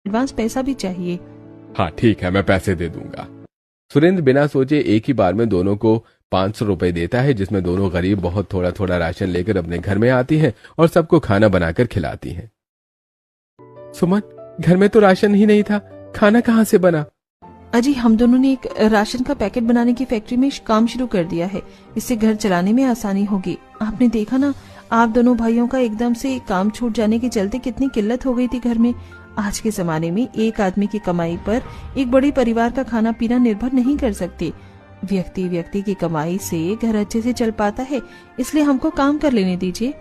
Advance पैसा भी चाहिए। हाँ ठीक है, मैं पैसे दे दूंगा। सुरेंद्र बिना सोचे एक ही बार में दोनों को 500 रुपए देता है, जिसमें दोनों गरीब बहुत थोड़ा थोड़ा राशन लेकर अपने घर में आती हैं और सबको खाना बनाकर खिलाती हैं। सुमन, घर में तो राशन ही नहीं था, खाना कहाँ से बना? अजी, हम दोनों ने एक राशन का पैकेट बनाने की फैक्ट्री में काम शुरू कर दिया है। इससे घर चलाने में आसानी होगी। आपने देखा ना, आप दोनों भाइयों का एकदम से काम छूट जाने के चलते कितनी किल्लत हो गई थी घर में। आज के जमाने में एक आदमी की कमाई पर एक बड़े परिवार का खाना पीना निर्भर नहीं कर सकती। व्यक्ति व्यक्ति की कमाई से घर अच्छे से चल पाता है, इसलिए हमको काम कर लेने दीजिए।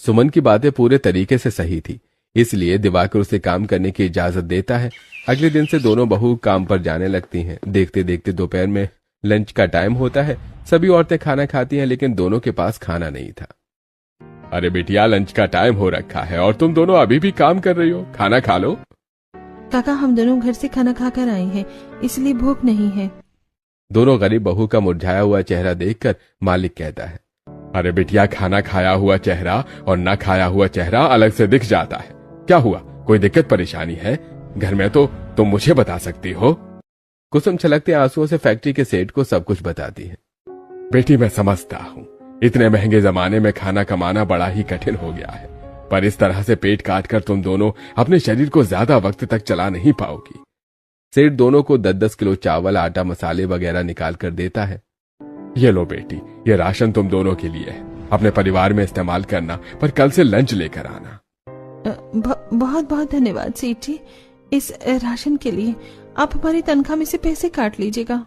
सुमन की बातें पूरे तरीके से सही थी, इसलिए दिवाकर उसे काम करने की इजाजत देता है। अगले दिन से दोनों बहू काम पर जाने लगती हैं। देखते देखते दोपहर में लंच का टाइम होता है। सभी औरतें खाना खाती हैं, लेकिन दोनों के पास खाना नहीं था। अरे बिटिया, लंच का टाइम हो रखा है और तुम दोनों अभी भी काम कर रही हो, खाना खा लो। काका, हम दोनों घर से खाना खाकर आए हैं, इसलिए भूख नहीं है। दोनों गरीब बहू का मुरझाया हुआ चेहरा देखकर मालिक कहता है, अरे बिटिया, खाना खाया हुआ चेहरा और न खाया हुआ चेहरा अलग से दिख जाता है। क्या हुआ, कोई दिक्कत परेशानी है? घर में तो तुम मुझे बता सकती हो। कुसुम छलकते आंसुओं से फैक्ट्री के सेठ को सब कुछ बताती है। बेटी, मैं समझता हूँ, इतने महंगे जमाने में खाना कमाना बड़ा ही कठिन हो गया है, पर इस तरह से पेट काट कर तुम दोनों अपने शरीर को ज्यादा वक्त तक चला नहीं पाओगी। सेठ दोनों को 10-10 किलो चावल, आटा, मसाले वगैरह निकाल कर देता है। ये लो बेटी, ये राशन तुम दोनों के लिए है, अपने परिवार में इस्तेमाल करना, पर कल से लंच लेकर आना। बहुत बहुत धन्यवाद सेठ जी, इस राशन के लिए। आप हमारी तनख्वाह में से पैसे काट लीजिएगा।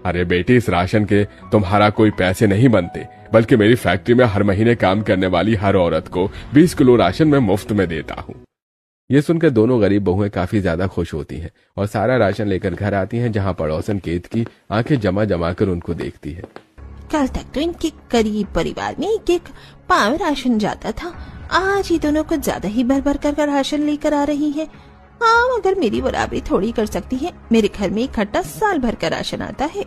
अरे बेटी, इस राशन के तुम्हारा कोई पैसे नहीं बनते, बल्कि मेरी फैक्ट्री में हर महीने काम करने वाली हर औरत को 20 किलो राशन मैं मुफ्त में देता हूँ। ये सुनकर दोनों गरीब बहुएं काफी ज्यादा खुश होती हैं और सारा राशन लेकर घर आती हैं, जहाँ पड़ोसन केत की आंखें जमा जमा कर उनको देखती है। कल तक तो इनके गरीब परिवार में एक पाव राशन जाता था, आज ही दोनों कुछ ज्यादा ही भर भर कर राशन लेकर आ रही है। हाँ, अगर मेरी बराबरी थोड़ी कर सकती है, मेरे घर में इकट्ठा साल भर का राशन आता है।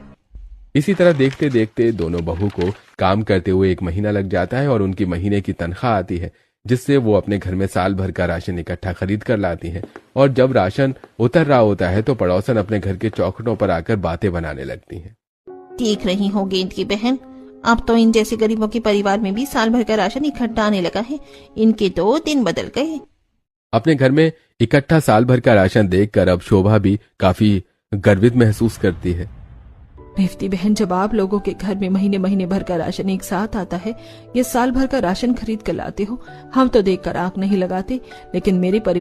इसी तरह देखते देखते दोनों बहू को काम करते हुए 1 महीना लग जाता है और उनकी महीने की तनख्वाह आती है, जिससे वो अपने घर में साल भर का राशन इकट्ठा खरीद कर लाती हैं। और जब राशन उतर रहा होता है तो पड़ोसन अपने घर के चौखटों पर आकर बातें बनाने लगती हैं। देख रही हो गेंद की बहन, अब तो इन जैसे गरीबों के परिवार में भी साल भर का राशन इकट्ठा आने लगा है। इनके तो दिन बदल गए। अपने घर में इकट्ठा साल भर का राशन देखकर अब शोभा भी काफी गर्वित महसूस करती है। रेवती बहन, जब आप लोगों के घर में महीने महीने भर का राशन एक साथ आता है, ये साल भर का राशन खरीद कर लाते हो, हम तो देखकर आंख नहीं लगाते, लेकिन मेरे